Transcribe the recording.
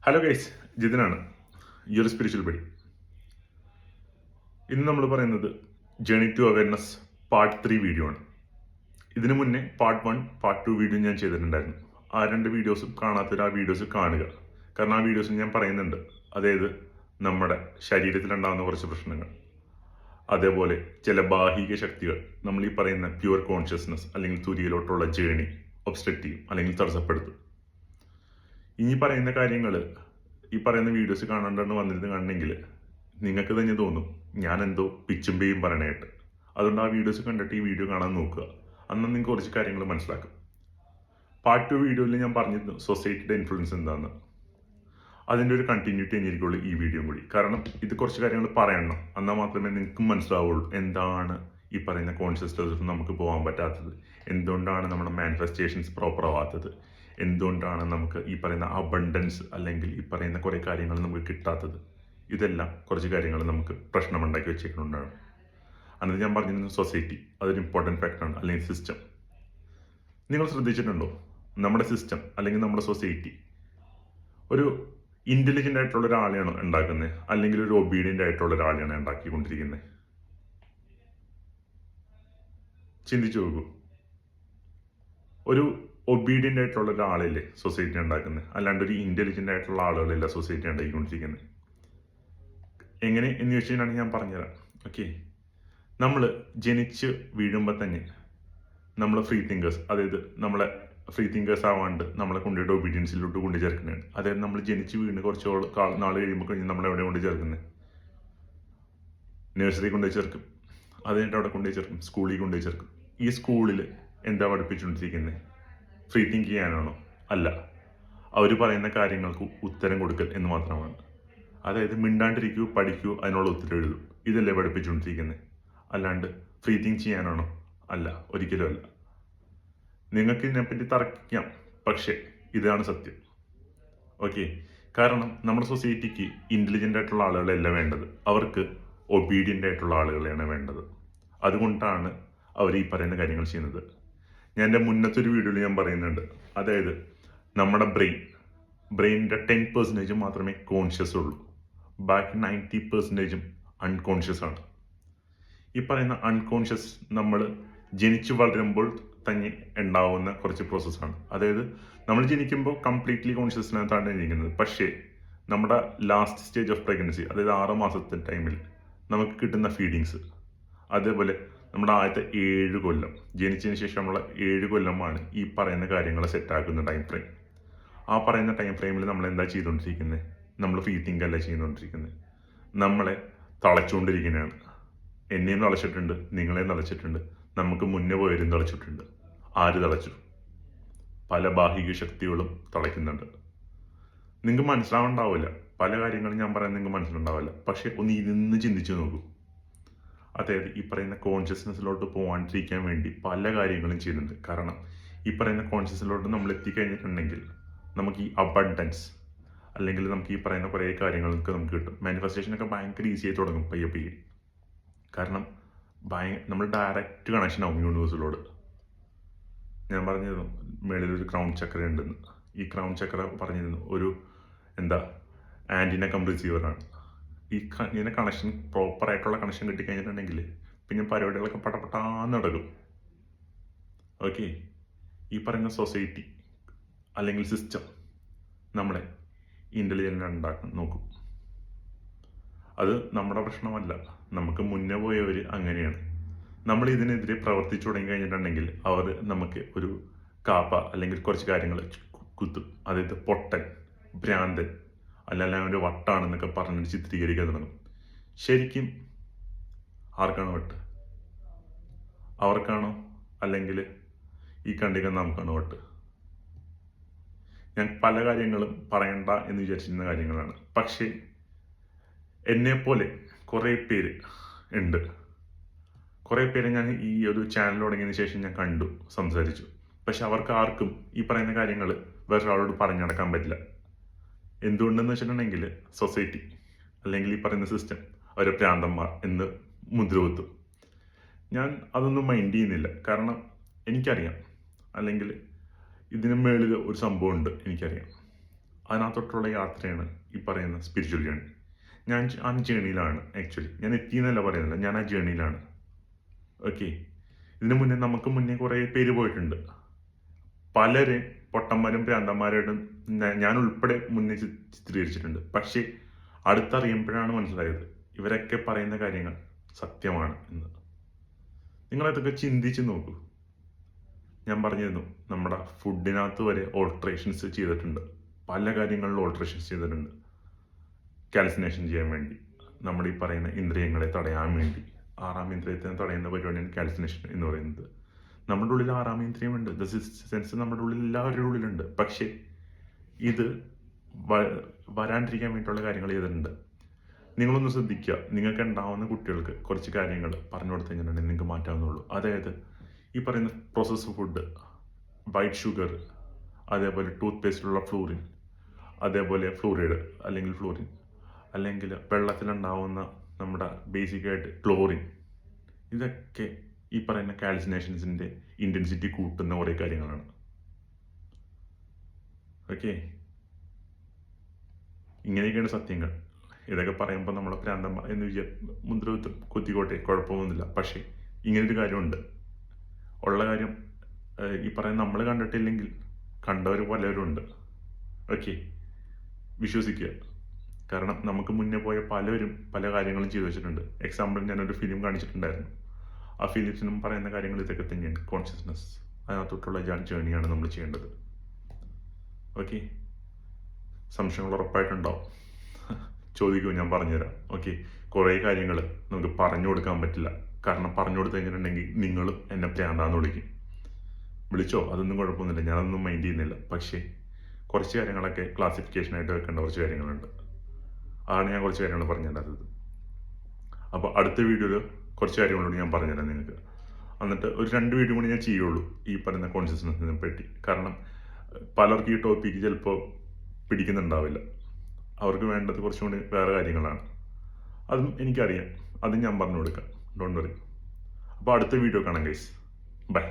Hello guys, ജിതിനാണ്. ഈ ഒരു spiritual buddy. ഇന്ന് നമ്മൾ പറയുന്നത് journey to awareness part 3 video ആണ്. ഇതിനു മുന്നേ പാർട്ട് 1, പാർട്ട് 2 വീഡിയോ ഞാൻ ചെയ്തിട്ടുണ്ടായിരുന്നു. ആ രണ്ട് വീഡിയോസും കാണാത്തവർ ആ വീഡിയോസ് കാണുക. കാരണം ആ വീഡിയോസിൽ ഞാൻ പറയുന്നുണ്ട്, അതായത് നമ്മുടെ ശരീരത്തിലുണ്ടാകുന്ന കുറച്ച് പ്രശ്നങ്ങൾ, അതേപോലെ ചില ബാഹിക ശക്തികൾ നമ്മൾ ഈ പറയുന്ന പ്യുവർ കോൺഷ്യസ്നസ് അല്ലെങ്കിൽ തുരിയിലോട്ടുള്ള ജേണി ഒബ്സ്ട്രക്റ്റ് ചെയ്യും അല്ലെങ്കിൽ തടസ്സപ്പെടുത്തും. ഈ പറയുന്ന കാര്യങ്ങൾ ഈ പറയുന്ന വീഡിയോസ് കാണാണ്ടാണ് വന്നിരുന്ന് കാണണമെങ്കിൽ നിങ്ങൾക്ക് തന്നെ തോന്നും ഞാൻ എന്തോ പിച്ചും പേയും പറയണായിട്ട്. അതുകൊണ്ട് ആ വീഡിയോസ് കണ്ടിട്ട് ഈ വീഡിയോ കാണാൻ നോക്കുക. അന്ന് നിങ്ങൾക്ക് കുറച്ച് കാര്യങ്ങൾ മനസ്സിലാക്കും. പാർട്ട് 2 വീഡിയോയിൽ ഞാൻ പറഞ്ഞിരുന്നു സൊസൈറ്റിയുടെ ഇൻഫ്ലുവൻസ് എന്താണെന്ന്. അതിൻ്റെ ഒരു കണ്ടിന്യൂറ്റി തന്നെയായിരിക്കുള്ളൂ ഈ വീഡിയോ കൂടി. കാരണം ഇത് കുറച്ച് കാര്യങ്ങൾ പറയണം, എന്നാൽ മാത്രമേ നിങ്ങൾക്കും മനസ്സിലാവുള്ളൂ എന്താണ് ഈ പറയുന്ന കോൺഷ്യസ്നസ് നമുക്ക് പോകാൻ പറ്റാത്തത്, എന്തുകൊണ്ടാണ് നമ്മുടെ മാനിഫെസ്റ്റേഷൻസ് പ്രോപ്പർ ആവാത്തത്, എന്തുകൊണ്ടാണ് നമുക്ക് ഈ പറയുന്ന അബണ്ടൻസ് അല്ലെങ്കിൽ ഈ പറയുന്ന കുറേ കാര്യങ്ങൾ നമുക്ക് കിട്ടാത്തത്. ഇതെല്ലാം കുറച്ച് കാര്യങ്ങൾ നമുക്ക് പ്രശ്നമുണ്ടാക്കി വെച്ചേക്കുന്നുണ്ടാണ്. അന്നത് ഞാൻ പറഞ്ഞിരുന്നു സൊസൈറ്റി അതൊരു ഇമ്പോർട്ടൻറ്റ് ഫാക്ടറാണ്, അല്ലെങ്കിൽ സിസ്റ്റം. നിങ്ങൾ ശ്രദ്ധിച്ചിട്ടുണ്ടോ, നമ്മുടെ സിസ്റ്റം അല്ലെങ്കിൽ നമ്മുടെ സൊസൈറ്റി ഒരു ഇൻ്റലിജൻ്റ് ആയിട്ടുള്ള ഒരാളെയാണ് ഉണ്ടാക്കുന്നത്, അല്ലെങ്കിൽ ഒരു ഒബീഡിയൻ്റ് ആയിട്ടുള്ള ഒരാളെയാണ് ഉണ്ടാക്കിക്കൊണ്ടിരിക്കുന്നത്? ചിന്തിച്ചു നോക്കൂ. ഒരു ഒബീഡിയൻ്റ് ആയിട്ടുള്ള ഒരാളല്ലേ സൊസൈറ്റി ഉണ്ടാക്കുന്നത്, അല്ലാണ്ട് ഒരു ഇൻ്റലിജൻ്റ് ആയിട്ടുള്ള ആളുകളല്ല സൊസൈറ്റി ഉണ്ടാക്കിക്കൊണ്ടിരിക്കുന്നത്. എങ്ങനെ എന്ന് ചോദിച്ചു കഴിഞ്ഞാൽ ഞാൻ പറഞ്ഞുതരാം. ഓക്കെ, നമ്മൾ ജനിച്ച് വീഴുമ്പോൾ തന്നെ നമ്മൾ ഫ്രീ തിങ്കേഴ്സ്, അതായത് നമ്മളെ ഫ്രീ തിങ്കേഴ്സ് ആവാണ്ട് നമ്മളെ കൊണ്ടുപോയിട്ട് ഒബീഡിയൻസിലോട്ട് കൊണ്ടു ചേർക്കുന്നതാണ്. അതായത് നമ്മൾ ജനിച്ച് വീണ് കുറച്ച് നാൾ കഴിയുമ്പോൾ കഴിഞ്ഞ് നമ്മളെവിടെ കൊണ്ട് ചേർക്കുന്നത്? നഴ്സറി കൊണ്ടുപോയി ചേർക്കും, അത് കഴിഞ്ഞിട്ട് അവിടെ കൊണ്ടുപോയി ചേർക്കും, സ്കൂളിൽ കൊണ്ടുപോയി ചേർക്കും. ഈ സ്കൂളിൽ എന്താ പഠിപ്പിച്ചുകൊണ്ടിരിക്കുന്നത്? ഫ്രീ തിങ്ക് ചെയ്യാനാണോ? അല്ല, അവർ പറയുന്ന കാര്യങ്ങൾക്ക് ഉത്തരം കൊടുക്കൽ എന്ന് മാത്രമാണ്. അതായത് മിണ്ടാണ്ടിരിക്കൂ, പഠിക്കൂ, അതിനുള്ള ഉത്തരം എഴുതൂ, ഇതല്ലേ പഠിപ്പിച്ചുകൊണ്ടിരിക്കുന്നത്. അല്ലാണ്ട് ഫ്രീ തിങ്ക് ചെയ്യാനാണോ? അല്ല, ഒരിക്കലും അല്ല. നിങ്ങൾക്ക് ഇതിനെപ്പറ്റി തർക്കിക്കാം, പക്ഷേ ഇതാണ് സത്യം. ഓക്കെ, കാരണം നമ്മുടെ സൊസൈറ്റിക്ക് ഇൻ്റലിജൻ്റ് ആയിട്ടുള്ള ആളുകളല്ല വേണ്ടത്, അവർക്ക് ഒബീഡിയൻ്റ് ആയിട്ടുള്ള ആളുകളെയാണ് വേണ്ടത്. അതുകൊണ്ടാണ് അവർ ഈ പറയുന്ന കാര്യങ്ങൾ ചെയ്യുന്നത്. ഞാൻ എൻ്റെ മുന്നത്തെ ഒരു വീഡിയോയിൽ ഞാൻ പറയുന്നുണ്ട്, അതായത് നമ്മുടെ ബ്രെയിനിൻ്റെ 10% മാത്രമേ കോൺഷ്യസ് ഉള്ളൂ, ബാക്കി 90% അൺകോൺഷ്യസ് ആണ്. ഈ പറയുന്ന അൺകോൺഷ്യസ് നമ്മൾ ജനിച്ചു വളരുമ്പോൾ തന്നെ ഉണ്ടാവുന്ന കുറച്ച് പ്രോസസ്സാണ്. അതായത് നമ്മൾ ജനിക്കുമ്പോൾ കംപ്ലീറ്റ്ലി കോൺഷ്യസ്നകത്താണ് ജനിക്കുന്നത്. പക്ഷേ നമ്മുടെ ലാസ്റ്റ് സ്റ്റേജ് ഓഫ് പ്രഗ്നൻസി, അതായത് 6 മാസത്തെ ടൈമിൽ നമുക്ക് കിട്ടുന്ന ഫീഡിങ്സ്, അതേപോലെ നമ്മുടെ ആദ്യത്തെ 7 കൊല്ലം, ജനിച്ചതിന് ശേഷമുള്ള 7 കൊല്ലമാണ് ഈ പറയുന്ന കാര്യങ്ങൾ സെറ്റാക്കുന്ന ടൈം ഫ്രെയിം. ആ പറയുന്ന ടൈം ഫ്രെയിമിൽ നമ്മൾ എന്താ ചെയ്തുകൊണ്ടിരിക്കുന്നത്? നമ്മൾ ഫ്രീ തിങ്ക് അല്ല ചെയ്തുകൊണ്ടിരിക്കുന്നത്, നമ്മളെ തളച്ചുകൊണ്ടിരിക്കുന്നതാണ്. എന്നെയും തളച്ചിട്ടുണ്ട്, നിങ്ങളെയും തളച്ചിട്ടുണ്ട്, നമുക്ക് മുന്നേ പോയവരും തളച്ചിട്ടുണ്ട്. ആര് തളച്ചു? പല ബാഹിക ശക്തികളും തളയ്ക്കുന്നുണ്ട്. നിങ്ങൾക്ക് മനസ്സിലാവുണ്ടാവില്ല, പല കാര്യങ്ങളും ഞാൻ പറയുന്നത് നിങ്ങൾക്ക് മനസ്സിലുണ്ടാവില്ല. പക്ഷെ ഒന്ന് ഇരുന്ന് ചിന്തിച്ചു നോക്കൂ. അതായത് ഈ പറയുന്ന കോൺഷ്യസ്നെസ്സിലോട്ട് പോകാണ്ടിരിക്കാൻ വേണ്ടി പല കാര്യങ്ങളും ചെയ്യുന്നുണ്ട്. കാരണം ഈ പറയുന്ന കോൺഷ്യസിലോട്ട് നമ്മൾ എത്തിക്കഴിഞ്ഞിട്ടുണ്ടെങ്കിൽ നമുക്ക് ഈ അബണ്ടൻസ് അല്ലെങ്കിൽ നമുക്ക് ഈ പറയുന്ന കുറേ കാര്യങ്ങളൊക്കെ നമുക്ക് കിട്ടും. മാനിഫെസ്റ്റേഷനൊക്കെ ഭയങ്കര ഈസി ആയി തുടങ്ങും പയ്യെ പയ്യെ. കാരണം നമ്മൾ ഡയറക്റ്റ് കണക്ഷൻ ആവും യൂണിവേഴ്സിലോട്. ഞാൻ പറഞ്ഞിരുന്നു മേളിലൊരു ക്രൗൺ ചക്ര ഉണ്ടെന്ന്. ഈ ക്രൗൺ ചക്ര പറഞ്ഞിരുന്നു ഒരു ആൻറ്റിന കം റിസീവറാണ്. ഇങ്ങനെ കണക്ഷൻ, പ്രോപ്പറായിട്ടുള്ള കണക്ഷൻ കിട്ടിക്കഴിഞ്ഞിട്ടുണ്ടെങ്കിൽ പിന്നെ പരിപാടികളൊക്കെ പടപെട്ടാന്ന് നടക്കും. ഓക്കെ, ഈ പറയുന്ന സൊസൈറ്റി അല്ലെങ്കിൽ സിസ്റ്റം നമ്മളെ ഇൻ്റലിജൻ്റ് ഉണ്ടാക്കാൻ നോക്കും. അത് നമ്മുടെ പ്രശ്നമല്ല, നമുക്ക് മുന്നേ പോയവർ അങ്ങനെയാണ്. നമ്മൾ ഇതിനെതിരെ പ്രവർത്തിച്ചു തുടങ്ങി കഴിഞ്ഞിട്ടുണ്ടെങ്കിൽ അവർ നമുക്ക് ഒരു കാപ്പ അല്ലെങ്കിൽ കുറച്ച് കാര്യങ്ങൾ കുത്തും. അതായത് പൊട്ടൻ, ഭ്രാന്തൻ, അല്ല ഒരു വട്ടാണെന്നൊക്കെ പറഞ്ഞിട്ട് ചിത്രീകരിക്കാൻ തുടങ്ങും. ശരിക്കും ആർക്കാണ് വട്ട്? അവർക്കാണോ അല്ലെങ്കിൽ ഈ കണ്ടിരിക്കുന്ന നമുക്കാണോ വട്ട്? ഞാൻ പല കാര്യങ്ങളും പറയണ്ട എന്ന് വിചാരിച്ചിരുന്ന കാര്യങ്ങളാണ്. പക്ഷേ എന്നെപ്പോലെ കുറേ പേര് ഉണ്ട്. കുറേ പേരെ ഞാൻ ഈ ഒരു ചാനൽ തുടങ്ങിയതിന് ശേഷം ഞാൻ കണ്ടു, സംസാരിച്ചു. പക്ഷെ അവർക്ക് ആർക്കും ഈ പറയുന്ന കാര്യങ്ങൾ വേറൊരാളോട് പറഞ്ഞു നടക്കാൻ പറ്റില്ല. എന്തുകൊണ്ടെന്ന് വെച്ചിട്ടുണ്ടെങ്കിൽ സൊസൈറ്റി അല്ലെങ്കിൽ ഈ പറയുന്ന സിസ്റ്റം അവരെ പ്രാന്തന്മാർ എന്ന് മുദ്രകുത്തും. ഞാൻ അതൊന്നും മൈൻഡ് ചെയ്യുന്നില്ല. കാരണം എനിക്കറിയാം, അല്ലെങ്കിൽ ഇതിന് മേളിൽ ഒരു സംഭവം ഉണ്ട്, എനിക്കറിയാം. അതിനകത്തോട്ടുള്ള യാത്രയാണ് ഈ പറയുന്ന സ്പിരിച്വൽ ജേണി. ഞാൻ ആ ജേണിയിലാണ്. ആക്ച്വലി ഞാൻ എത്തിയെന്നല്ല പറയുന്നില്ല, ഞാൻ ആ ജേണിയിലാണ്. ഓക്കെ. ഇതിനു മുന്നേ നമുക്ക് മുന്നേ കുറേ പേര് പോയിട്ടുണ്ട്. പലരെ പൊട്ടന്മാരും ഭ്രാന്തന്മാരായിട്ടും ഞാൻ ഉൾപ്പെടെ മുന്നേ ചിത്രീകരിച്ചിട്ടുണ്ട്. പക്ഷേ അടുത്തറിയുമ്പോഴാണ് മനസ്സിലായത് ഇവരൊക്കെ പറയുന്ന കാര്യങ്ങൾ സത്യമാണ് എന്ന്. നിങ്ങളതൊക്കെ ചിന്തിച്ച് നോക്കൂ. ഞാൻ പറഞ്ഞിരുന്നു, നമ്മുടെ ഫുഡിനകത്ത് വരെ ഓൾട്രേഷൻസ് ചെയ്തിട്ടുണ്ട്. പല കാര്യങ്ങളിലും ഓൾട്രേഷൻസ് ചെയ്തിട്ടുണ്ട്. കാൽസിനേഷൻ ചെയ്യാൻ വേണ്ടി, നമ്മുടെ ഈ പറയുന്ന ഇന്ദ്രിയങ്ങളെ തടയാൻ വേണ്ടി. 6ാം ഇന്ദ്രിയത്തെ തടയുന്ന പരിപാടിയാണ് കാൽസിനേഷൻ എന്ന് പറയുന്നത്. നമ്മുടെ ഉള്ളിൽ 6ാം ഇന്ദ്രിയമുണ്ട്. ദ സിക്സ്ത് സെൻസ് നമ്മുടെ ഉള്ളിൽ എല്ലാവരുടെ ഉള്ളിലുണ്ട്. പക്ഷേ ഇത് വരാണ്ടിരിക്കാൻ വേണ്ടിയിട്ടുള്ള കാര്യങ്ങൾ ചെയ്തിട്ടുണ്ട്. നിങ്ങളൊന്ന് ശ്രദ്ധിക്കുക. നിങ്ങൾക്ക് ഉണ്ടാവുന്ന കുട്ടികൾക്ക് കുറച്ച് കാര്യങ്ങൾ പറഞ്ഞു കൊടുത്തു കഴിഞ്ഞിട്ടുണ്ടെങ്കിൽ നിങ്ങൾക്ക് മാറ്റാവുന്നുള്ളൂ. അതായത് ഈ പറയുന്ന പ്രോസസ്ഡ് ഫുഡ്, വൈറ്റ് ഷുഗർ, അതേപോലെ ടൂത്ത് പേസ്റ്റിലുള്ള ഫ്ലൂറിൻ, അതേപോലെ ഫ്ലൂറൈഡ് അല്ലെങ്കിൽ ഫ്ലൂറിൻ, അല്ലെങ്കിൽ വെള്ളത്തിലുണ്ടാവുന്ന നമ്മുടെ ബേസിക്കായിട്ട് ക്ലോറിൻ, ഇതൊക്കെ ഈ പറയുന്ന കാൽസിനേഷൻസിൻ്റെ ഇൻറ്റൻസിറ്റി കൂട്ടുന്ന കുറേ കാര്യങ്ങളാണ്. ഓക്കെ. ഇങ്ങനെയൊക്കെയാണ് സത്യങ്ങൾ. ഇതൊക്കെ പറയുമ്പോൾ നമ്മളെ ഭ്രാന്തമ്മ എന്ന് മുദ്ര കുത്തിക്കോട്ടെ, കുഴപ്പമൊന്നുമില്ല. പക്ഷേ ഇങ്ങനൊരു കാര്യമുണ്ട്. ഉള്ള കാര്യം ഈ പറയുന്ന നമ്മൾ കണ്ടിട്ടില്ലെങ്കിൽ കണ്ടവർ പലരും ഉണ്ട്. ഓക്കെ. വിശ്വസിക്കുക. കാരണം നമുക്ക് മുന്നേ പോയ പലരും പല കാര്യങ്ങളും ചെയ്തു വെച്ചിട്ടുണ്ട്. എക്സാമ്പിൾ, ഞാനൊരു ഫിലിം കാണിച്ചിട്ടുണ്ടായിരുന്നു. ആ ഫിലിംസിനും പറയുന്ന കാര്യങ്ങൾ ഇതൊക്കെ തന്നെയാണ്. കോൺഷ്യസ്നസ്, അതിനകത്തോട്ടുള്ള ജേണിയാണ് നമ്മൾ ചെയ്യേണ്ടത്. ഓക്കെ. സംശയങ്ങൾ ഉറപ്പായിട്ടുണ്ടാവും. ചോദിക്കൂ, ഞാൻ പറഞ്ഞുതരാം. ഓക്കെ. കുറേ കാര്യങ്ങൾ നമുക്ക് പറഞ്ഞു കൊടുക്കാൻ പറ്റില്ല. കാരണം പറഞ്ഞു കൊടുത്തു കഴിഞ്ഞിട്ടുണ്ടെങ്കിൽ നിങ്ങളും എന്നെ ഭ്രാന്താന്ന് വിളിച്ചോ, അതൊന്നും കുഴപ്പമൊന്നുമില്ല, ഞാനതൊന്നും മൈൻഡ് ചെയ്യുന്നില്ല. പക്ഷേ കുറച്ച് കാര്യങ്ങളൊക്കെ ക്ലാസിഫിക്കേഷനായിട്ട് വെക്കേണ്ട കുറച്ച് കാര്യങ്ങളുണ്ട്. അതാണ് ഞാൻ കുറച്ച് കാര്യങ്ങൾ പറഞ്ഞുതരാത്തത്. അപ്പോൾ അടുത്ത വീഡിയോയിൽ കുറച്ച് കാര്യങ്ങളോട് ഞാൻ പറഞ്ഞുതരാം നിങ്ങൾക്ക്. എന്നിട്ട് ഒരു 2 വീഡിയോ കൂടി ഞാൻ ചെയ്യുള്ളൂ ഈ പറയുന്ന കോൺഷ്യസ്നെസ്സിനെ പറ്റി. കാരണം പലർക്കും ഈ ടോപ്പിക്ക് ചിലപ്പോൾ പിടിക്കുന്നുണ്ടാവില്ല. അവർക്ക് വേണ്ടത് കുറച്ചും കൂടി വേറെ കാര്യങ്ങളാണ്. അതും എനിക്കറിയാം. അതും ഞാൻ പറഞ്ഞു കൊടുക്കാം. Don't worry. അപ്പോൾ അടുത്ത വീഡിയോ കാണാം ഗൈസ്. ബൈ.